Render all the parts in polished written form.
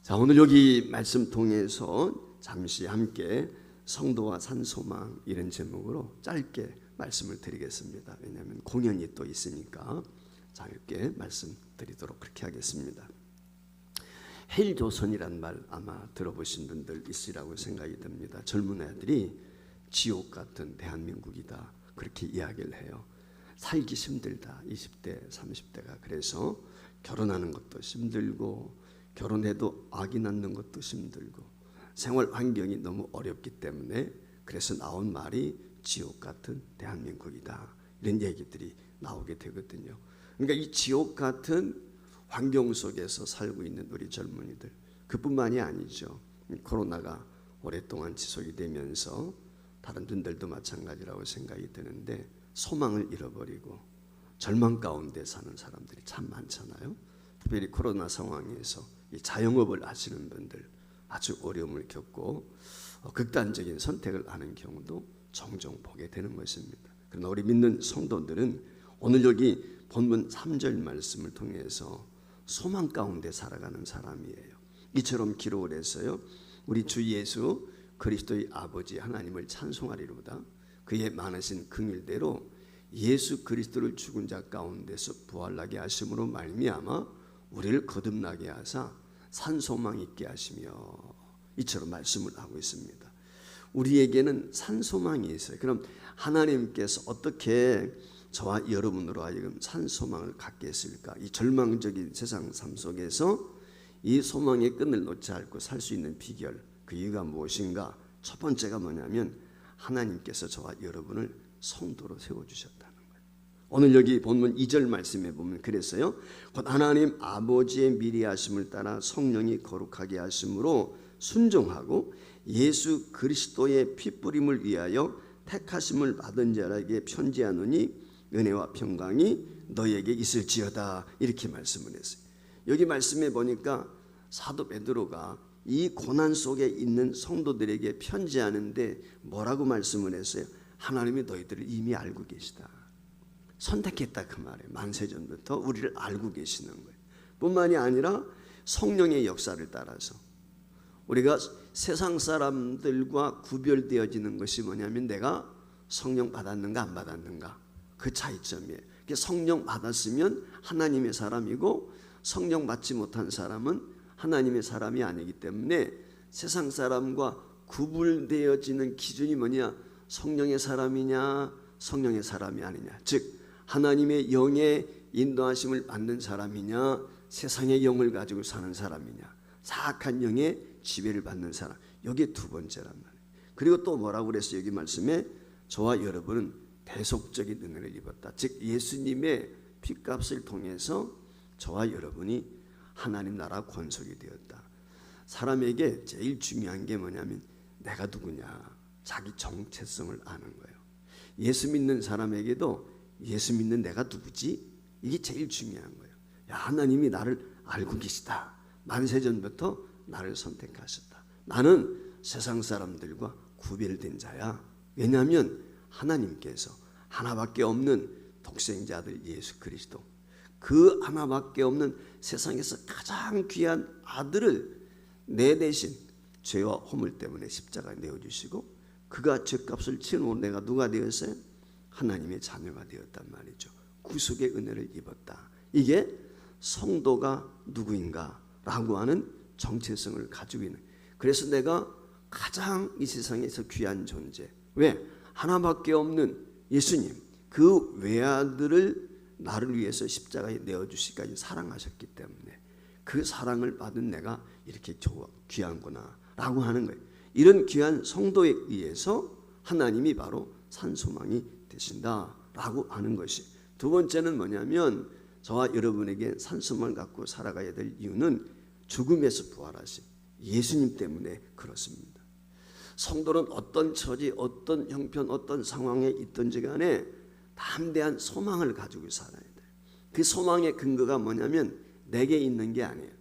자, 오늘 여기 말씀 통해서 잠시 함께 성도와 산소망 이런 제목으로 짧게 말씀을 드리겠습니다. 왜냐하면 공연이 또 있으니까 짧게 말씀드리도록 그렇게 하겠습니다. 헬조선이란 말 아마 들어보신 분들 있으리라고 생각이 듭니다. 젊은 애들이 지옥 같은 대한민국이다 그렇게 이야기를 해요. 살기 힘들다. 20대 30대가 그래서 결혼하는 것도 힘들고 결혼해도 아기 낳는 것도 힘들고 생활 환경이 너무 어렵기 때문에 그래서 나온 말이 지옥 같은 대한민국이다 이런 얘기들이 나오게 되거든요. 그러니까 이 지옥 같은 환경 속에서 살고 있는 우리 젊은이들, 그뿐만이 아니죠. 코로나가 오랫동안 지속이 되면서 다른 분들도 마찬가지라고 생각이 드는데 소망을 잃어버리고 절망 가운데 사는 사람들이 참 많잖아요. 특별히 코로나 상황에서 이 자영업을 하시는 분들 아주 어려움을 겪고 극단적인 선택을 하는 경우도 종종 보게 되는 것입니다. 그러나 우리 믿는 성도들은 오늘 여기 본문 3절 말씀을 통해서 소망 가운데 살아가는 사람이에요. 이처럼 기록을 했어요. 우리 주 예수 그리스도의 아버지 하나님을 찬송하리로다. 그의 많으신 긍휼대로 예수 그리스도를 죽은 자 가운데서 부활나게 하심으로 말미암아 우리를 거듭나게 하사 산소망 있게 하시며, 이처럼 말씀을 하고 있습니다. 우리에게는 산소망이 있어요. 그럼 하나님께서 어떻게 저와 여러분으로 하여금 산소망을 갖게 했을까? 이 절망적인 세상 삶 속에서 이 소망의 끈을 놓지 않고 살 수 있는 비결, 그 이유가 무엇인가? 첫 번째가 뭐냐면 하나님께서 저와 여러분을 성도로 세워주셨다는 거예요. 오늘 여기 본문 2절 말씀에 보면 그랬어요. 곧 하나님 아버지의 미리 하심을 따라 성령이 거룩하게 하심으로 순종하고 예수 그리스도의 피뿌림을 위하여 택하심을 받은 자에게 편지하노니 은혜와 평강이 너에게 있을지어다 이렇게 말씀을 했어요. 여기 말씀에 보니까 사도 베드로가 이 고난 속에 있는 성도들에게 편지하는데 뭐라고 말씀을 했어요? 하나님이 너희들을 이미 알고 계시다. 선택했다 그 말이에요. 만세전부터 우리를 알고 계시는 거예요. 뿐만이 아니라 성령의 역사를 따라서 우리가 세상 사람들과 구별되어지는 것이 뭐냐면 내가 성령 받았는가 안 받았는가 그 차이점이에요. 성령 받았으면 하나님의 사람이고 성령 받지 못한 사람은 하나님의 사람이 아니기 때문에 세상 사람과 구분되어지는 기준이 뭐냐? 성령의 사람이냐 성령의 사람이 아니냐. 즉 하나님의 영의 인도하심을 받는 사람이냐 세상의 영을 가지고 사는 사람이냐, 사악한 영의 지배를 받는 사람. 이게 두 번째란 말이에요. 그리고 또 뭐라고 그랬어요? 여기 말씀에 저와 여러분은 대속적인 은혜를 입었다. 즉 예수님의 핏값을 통해서 저와 여러분이 하나님 나라 권속이 되었다. 사람에게 제일 중요한 게 뭐냐면 내가 누구냐, 자기 정체성을 아는 거예요. 예수 믿는 사람에게도 예수 믿는 내가 누구지? 이게 제일 중요한 거예요. 야, 하나님이 나를 알고 계시다. 만세전부터 나를 선택하셨다. 나는 세상 사람들과 구별된 자야. 왜냐하면 하나님께서 하나밖에 없는 독생자 아들 예수 그리스도, 그 하나밖에 없는 세상에서 가장 귀한 아들을 내 대신 죄와 허물 때문에 십자가에 내어주시고 그가 죄값을 치르고 내가 누가 되었어요? 하나님의 자녀가 되었단 말이죠. 구속의 은혜를 입었다. 이게 성도가 누구인가 라고 하는 정체성을 가지고 있는. 그래서 내가 가장 이 세상에서 귀한 존재. 왜? 하나밖에 없는 예수님, 그 외아들을 나를 위해서 십자가에 내어주시기까지 사랑하셨기 때문에 그 사랑을 받은 내가 이렇게 귀한구나 라고 하는 거예요. 이런 귀한 성도에 의해서 하나님이 바로 산소망이 되신다라고 하는 것이. 두 번째는 뭐냐면 저와 여러분에게 산소망을 갖고 살아가야 될 이유는 죽음에서 부활하신 예수님 때문에 그렇습니다. 성도는 어떤 처지, 어떤 형편, 어떤 상황에 있든지 간에 담대한 소망을 가지고 살아야 돼요. 그 소망의 근거가 뭐냐면 내게 있는 게 아니에요.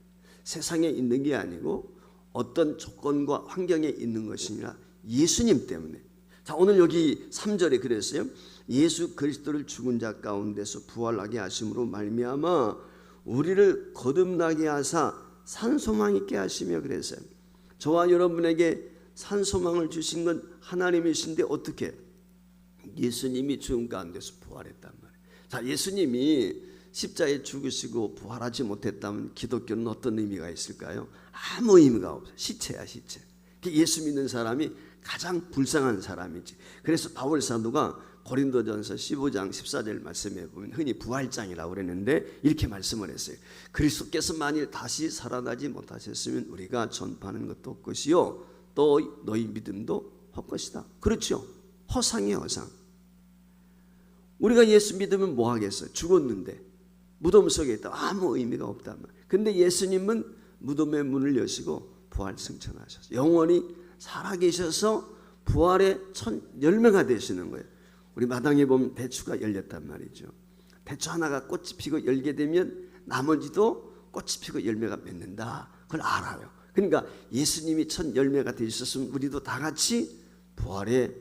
세상에 있는 게 아니고 어떤 조건과 환경에 있는 것이 아니라 예수님 때문에. 자, 오늘 여기 3절에 그랬어요. 예수 그리스도를 죽은 자 가운데서 부활하게 하심으로 말미암아 우리를 거듭나게 하사 산소망 있게 하시며 그랬어요. 저와 여러분에게 산소망을 주신 건 하나님이신데 어떻게? 예수님이 죽은 가운데서 부활했단 말이에요. 자, 예수님이 십자가에 죽으시고 부활하지 못했다면 기독교는 어떤 의미가 있을까요? 아무 의미가 없어요. 시체야, 시체. 예수 믿는 사람이 가장 불쌍한 사람이지. 그래서 바울 사도가 고린도전서 15장 14절 말씀에 보면 흔히 부활장이라고 그랬는데 이렇게 말씀을 했어요. 그리스도께서 만일 다시 살아나지 못하셨으면 우리가 전파하는 것도 헛것이요 또 너희 믿음도 헛것이다. 그렇죠. 허상이에요, 허상. 우리가 예수 믿으면 뭐 하겠어요? 죽었는데 무덤 속에 있다. 아무 의미가 없단 말이에요. 근데 예수님은 무덤의 문을 여시고 부활 승천하셨어요. 영원히 살아계셔서 부활의 첫 열매가 되시는 거예요. 우리 마당에 보면 대추가 열렸단 말이죠. 대추 하나가 꽃이 피고 열게 되면 나머지도 꽃이 피고 열매가 맺는다. 그걸 알아요. 그러니까 예수님이 첫 열매가 되셨으면 우리도 다 같이 부활에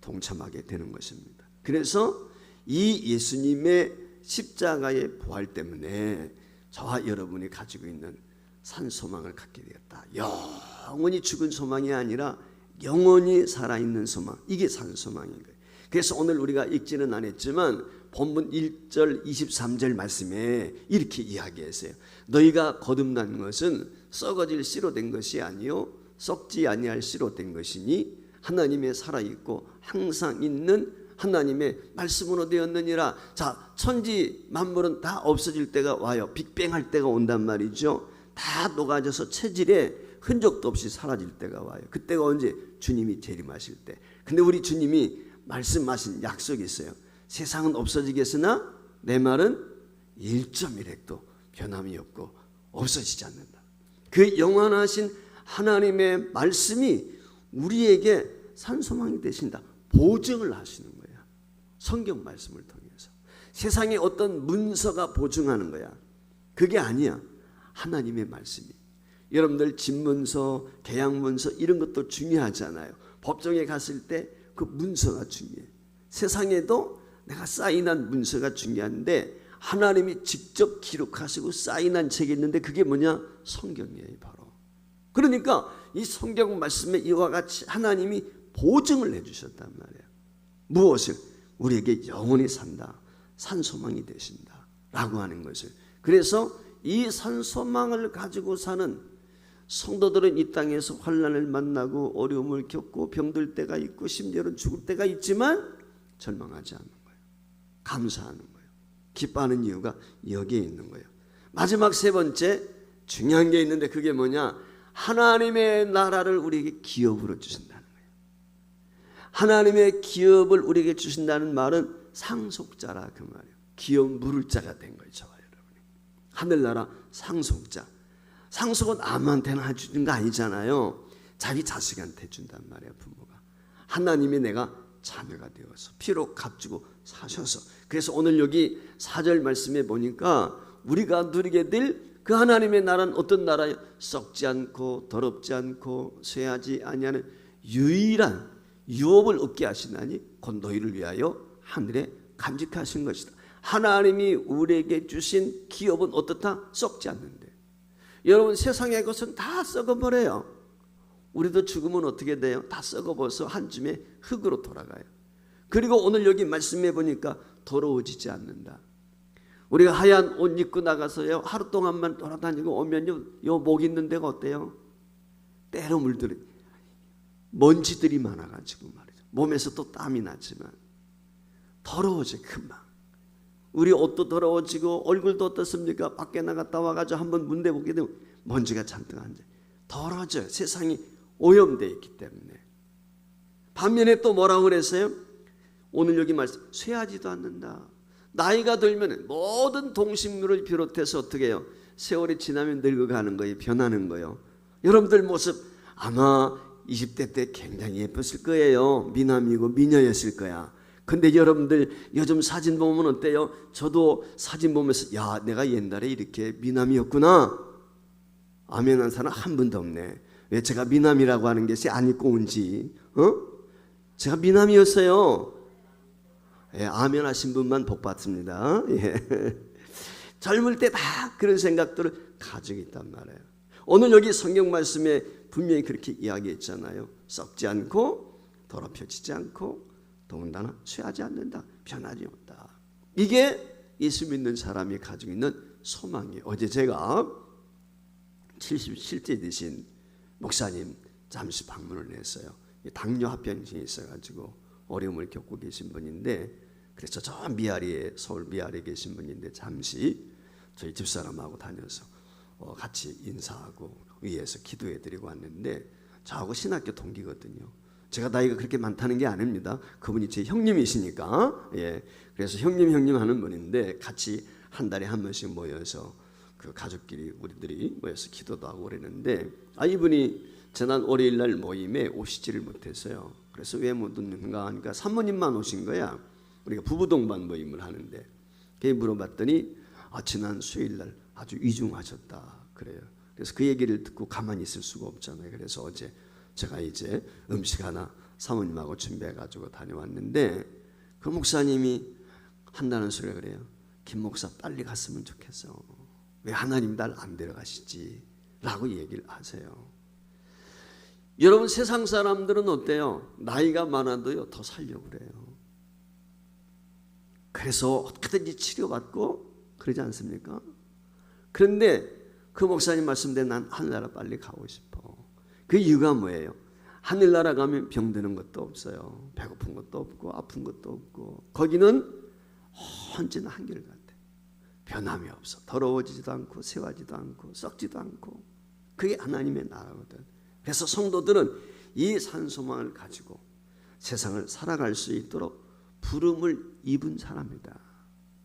동참하게 되는 것입니다. 그래서 이 예수님의 십자가의 부활 때문에 저와 여러분이 가지고 있는 산소망을 갖게 되었다. 영원히 죽은 소망이 아니라 영원히 살아있는 소망. 이게 산소망인 거예요. 그래서 오늘 우리가 읽지는 않았지만 본문 1절 23절 말씀에 이렇게 이야기했어요. 너희가 거듭난 것은 썩어질 씨로 된 것이 아니요 썩지 아니할 씨로 된 것이니 하나님의 살아있고 항상 있는 하나님의 말씀으로 되었느니라. 자, 천지 만물은 다 없어질 때가 와요. 빅뱅할 때가 온단 말이죠. 다 녹아져서 체질에 흔적도 없이 사라질 때가 와요. 그때가 언제? 주님이 재림하실 때. 근데 우리 주님이 말씀하신 약속이 있어요. 세상은 없어지겠으나 내 말은 1.1핵도 변함이 없고 없어지지 않는다. 그 영원하신 하나님의 말씀이 우리에게 산소망이 되신다. 보증을 하시는 거야. 성경 말씀을 통해서. 세상에 어떤 문서가 보증하는 거야. 그게 아니야. 하나님의 말씀이. 여러분들 집문서, 계약문서 이런 것도 중요하잖아요. 법정에 갔을 때 그 문서가 중요해. 세상에도 내가 사인한 문서가 중요한데 하나님이 직접 기록하시고 사인한 책이 있는데 그게 뭐냐? 성경이에요, 바로. 그러니까 이 성경 말씀에 이와 같이 하나님이 보증을 해주셨단 말이에요. 무엇을? 우리에게 영원히 산다. 산소망이 되신다. 라고 하는 것을. 그래서 이 산소망을 가지고 사는 성도들은 이 땅에서 환난을 만나고 어려움을 겪고 병들 때가 있고 심지어는 죽을 때가 있지만 절망하지 않는 거예요. 감사하는 거예요. 기뻐하는 이유가 여기에 있는 거예요. 마지막 세 번째 중요한 게 있는데 그게 뭐냐? 하나님의 나라를 우리에게 기업으로 주신다는 거예요. 하나님의 기업을 우리에게 주신다는 말은 상속자라 그 말이에요. 기업 물을 자가 된 거예요. 저와 여러분이. 하늘나라 상속자. 상속은 아무한테나 해주는 거 아니잖아요. 자기 자식한테 준단 말이에요. 부모가. 하나님이 내가 자녀가 되어서 피로 값주고 사셔서. 그래서 오늘 여기 4절 말씀에 보니까 우리가 누리게 될 그 하나님의 나라는 어떤 나라예요? 썩지 않고 더럽지 않고 쇠하지 아니하는 유일한 유업을 얻게 하시나니 곧 너희를 위하여 하늘에 간직하신 것이다. 하나님이 우리에게 주신 기업은 어떻다? 썩지 않는데. 여러분 세상의 것은 다 썩어버려요. 우리도 죽으면 어떻게 돼요? 다 썩어버려서 한 줌의 흙으로 돌아가요. 그리고 오늘 여기 말씀해 보니까 더러워지지 않는다. 우리가 하얀 옷 입고 나가서요 하루 동안만 돌아다니고 오면요 요 목 있는 데가 어때요? 때로 물들이 먼지들이 많아가지고 말이죠. 몸에서 또 땀이 나지만 더러워져 금방. 우리 옷도 더러워지고 얼굴도 어떻습니까? 밖에 나갔다 와가지고 한번 문대 보게 되면 먼지가 잔뜩 앉아요. 더러워져요. 세상이 오염되어 있기 때문에. 반면에 또 뭐라고 그랬어요? 오늘 여기 말씀 쇠하지도 않는다. 나이가 들면 모든 동식물을 비롯해서 어떻게 해요? 세월이 지나면 늙어가는 거예요. 변하는 거예요. 여러분들 모습 아마 20대 때 굉장히 예뻤을 거예요. 미남이고 미녀였을 거야. 근데 여러분들 요즘 사진 보면 어때요? 저도 사진 보면서 야 내가 옛날에 이렇게 미남이었구나. 아멘한 사람 한 분도 없네. 왜? 제가 미남이라고 하는 것이 안 입고 온지. 제가 미남이었어요. 예, 아멘 하신 분만 복 받습니다. 예. 젊을 때 다 그런 생각들을 가지고 있단 말이에요. 오늘 여기 성경 말씀에 분명히 그렇게 이야기했잖아요. 썩지 않고 더럽혀지지 않고 더군다나 쇠하지 않는다. 변하지 없다. 이게 예수 믿는 사람이 가지고 있는 소망이에요. 어제 제가 77세 되신 목사님 잠시 방문을 했어요. 당뇨 합병증이 있어가지고 어려움을 겪고 계신 분인데, 그래서 저 미아리에, 서울 미아리에 계신 분인데 잠시 저희 집사람하고 다녀서 같이 인사하고 위에서 기도해드리고 왔는데, 저하고 신학교 동기거든요. 제가 나이가 그렇게 많다는 게 아닙니다. 그분이 제 형님이시니까. 그래서 형님 하는 분인데, 같이 한 달에 한 번씩 모여서 그 가족끼리 우리들이 모여서 기도도 하고 그랬는데, 이분이 지난 월요일 날 모임에 오시지를 못했어요. 그래서 왜 못 오는가 하니까 사모님만 오신 거야. 우리가 부부 동반 모임을 하는데, 걔 물어봤더니 지난 수요일 날 아주 위중하셨다 그래요. 그래서 그 얘기를 듣고 가만히 있을 수가 없잖아요. 그래서 어제 제가 이제 음식 하나 사모님하고 준비해가지고 다녀왔는데, 그 목사님이 한다는 소리가 그래요. 김 목사 빨리 갔으면 좋겠어. 왜 하나님 날 안 데려가시지? 라고 얘기를 하세요. 여러분, 세상 사람들은 어때요? 나이가 많아도요 더 살려고 그래요. 그래서 어떻게든지 치료받고 그러지 않습니까? 그런데 그 목사님 말씀대로 난 하늘나라 빨리 가고 싶어. 그 이유가 뭐예요? 하늘나라 가면 병드는 것도 없어요. 배고픈 것도 없고 아픈 것도 없고, 거기는 언제나 한결같아. 변함이 없어. 더러워지지도 않고 쇠하지도 않고 썩지도 않고. 그게 하나님의 나라거든. 그래서 성도들은 이 산소망을 가지고 세상을 살아갈 수 있도록 부름을 입은 사람이다.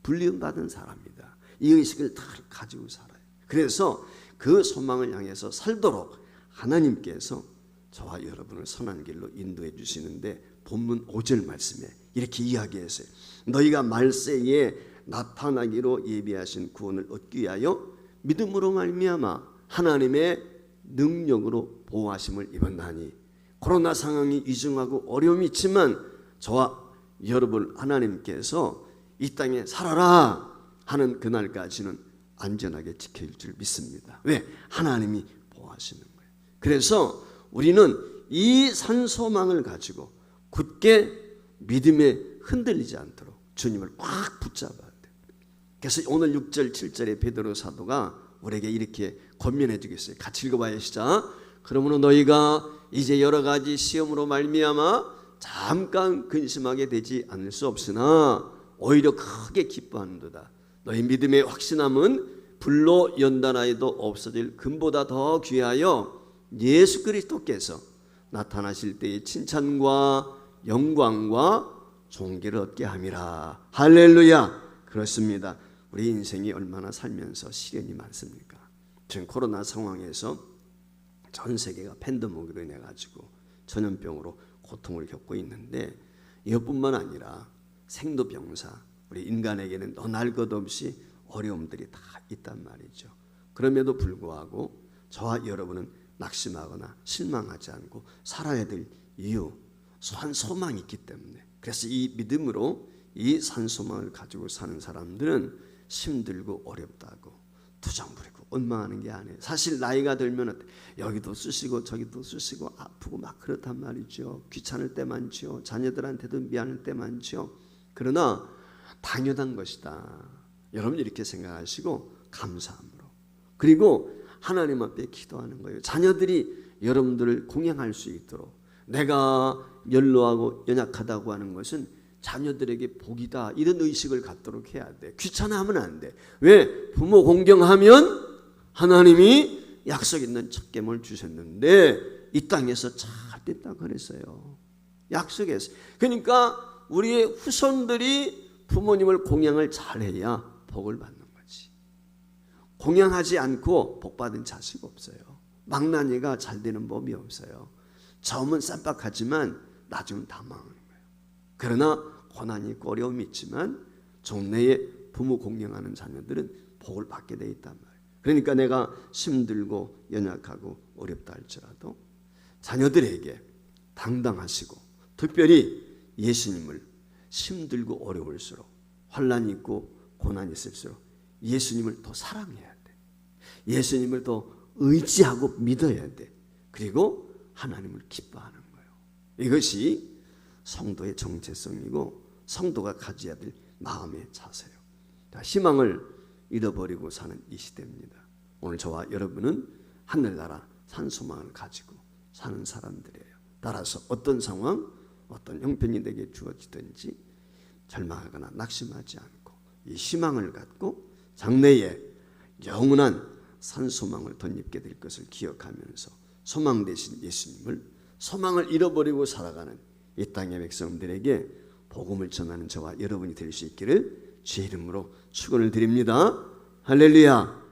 불리움받은 사람이다. 이 의식을 다 가지고 살아요. 그래서 그 소망을 향해서 살도록 하나님께서 저와 여러분을 선한 길로 인도해 주시는데, 본문 5절 말씀에 이렇게 이야기했어요. 너희가 말세에 나타나기로 예비하신 구원을 얻기 위하여 믿음으로 말미암아 하나님의 능력으로 보호하심을 입었나니. 코로나 상황이 위중하고 어려움이 있지만 저와 여러분 하나님께서 이 땅에 살아라 하는 그날까지는 안전하게 지켜줄 줄 믿습니다. 왜? 하나님이 보호하시는 거예요. 그래서 우리는 이 산소망을 가지고 굳게 믿음에 흔들리지 않도록 주님을 꽉 붙잡아야 돼요. 그래서 오늘 6절 7절에 베드로 사도가 우리에게 이렇게 권면해 주겠어요. 같이 읽어봐요. 시작. 그러므로 너희가 이제 여러 가지 시험으로 말미암아 잠깐 근심하게 되지 않을 수 없으나 오히려 크게 기뻐하는도다. 너희 믿음의 확신함은 불로 연단하여도 없어질 금보다 더 귀하여 예수 그리스도께서 나타나실 때의 칭찬과 영광과 존귀를 얻게 함이라. 할렐루야. 그렇습니다. 우리 인생이 얼마나 살면서 시련이 많습니까? 지금 코로나 상황에서 전 세계가 팬데믹으로 인해 가지고 전염병으로 고통을 겪고 있는데, 이것뿐만 아니라 생로병사, 우리 인간에게는 너날 것 없이 어려움들이 다 있단 말이죠. 그럼에도 불구하고 저와 여러분은 낙심하거나 실망하지 않고 살아야 될 이유, 소망이 있기 때문에. 그래서 이 믿음으로 이 산소망을 가지고 사는 사람들은 힘들고 어렵다고 투정 부리고 원망하는 게 아니에요. 사실 나이가 들면 여기도 쑤시고 저기도 쑤시고 아프고 막 그렇단 말이죠. 귀찮을 때 많죠. 자녀들한테도 미안할 때 많죠. 그러나 당연한 것이다. 여러분 이렇게 생각하시고 감사함으로, 그리고 하나님 앞에 기도하는 거예요. 자녀들이 여러분들을 공양할 수 있도록. 내가 연로하고 연약하다고 하는 것은 자녀들에게 복이다, 이런 의식을 갖도록 해야 돼. 귀찮아하면 안 돼. 왜? 부모 공경하면 하나님이 약속 있는 첫 계명을 주셨는데 이 땅에서 잘 됐다 그랬어요. 약속했어요. 그러니까 우리의 후손들이 부모님을 공양을 잘해야 복을 받는 거지. 공양하지 않고 복받은 자식 없어요. 망나니가 잘 되는 법이 없어요. 처음은 쌈박하지만 나중은 다 망하는 거예요. 그러나 고난이 있고 어려움이 있지만 종래에 부모 공경하는 자녀들은 복을 받게 돼 있단 말이에요. 그러니까 내가 힘들고 연약하고 어렵다 할지라도 자녀들에게 당당하시고, 특별히 예수님을 힘들고 어려울수록, 환난이 있고 고난이 있을수록 예수님을 더 사랑해야 돼. 예수님을 더 의지하고 믿어야 돼. 그리고 하나님을 기뻐하는 거예요. 이것이 성도의 정체성이고 성도가 가져야 될 마음의 자세예요. 희망을 잃어버리고 사는 이 시대입니다. 오늘 저와 여러분은 하늘나라 산소망을 가지고 사는 사람들이에요. 따라서 어떤 상황, 어떤 형편이 내게 주어지든지 절망하거나 낙심하지 않고 이 희망을 갖고 장래에 영원한 산소망을 덧입게 될 것을 기억하면서 소망 되신 예수님을 소망을 잃어버리고 살아가는 이 땅의 백성들에게 복음을 전하는 저와 여러분이 될 수 있기를 주의 이름으로 축원을 드립니다. 할렐루야.